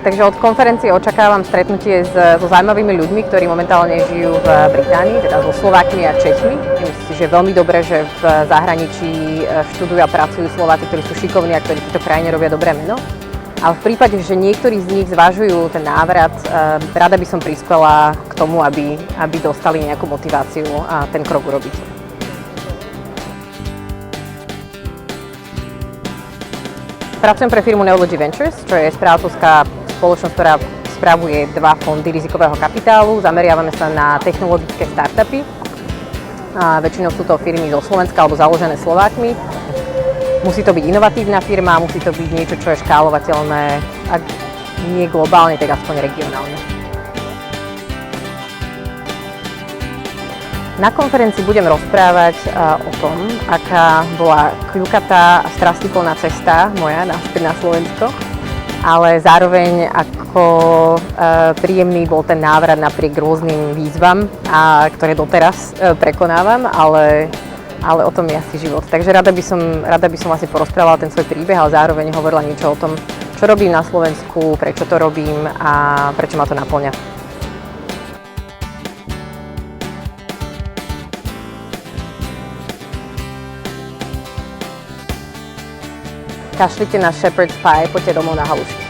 Takže od konferencie očakávam stretnutie so zaujímavými ľuďmi, ktorí momentálne žijú v Británii, teda so Slovákmi a Čechmi. Myslím si, že je veľmi dobré, že v zahraničí študujú a pracujú Slováci, ktorí sú šikovní a ktorí v tejto krajine robia dobré meno. Ale v prípade, že niektorí z nich zvažujú ten návrat, rada by som prispela k tomu, aby dostali nejakú motiváciu a ten krok urobiť. Pracujem pre firmu Neology Ventures, čo je správcovská spoločnosť, ktorá spravuje 2 fondy rizikového kapitálu. Zameriavame sa na technologické startupy. A väčšinou sú to firmy zo Slovenska alebo založené Slovákmi. Musí to byť inovatívna firma, musí to byť niečo, čo je škálovateľné, ak nie globálne, tak aspoň regionálne. Na konferencii budem rozprávať o tom, aká bola kľukatá a strastiplná cesta moja naspäť na Slovensko, ale zároveň ako príjemný bol ten návrat napriek rôznym výzvam, ktoré doteraz prekonávam, ale o tom je asi život. Takže rada by som vlastne porozprávala ten svoj príbeh, ale zároveň hovorila niečo o tom, čo robím na Slovensku, prečo to robím a prečo ma to naplňa. Kašlite na Shepherd's Pie, poďte domov na halušky.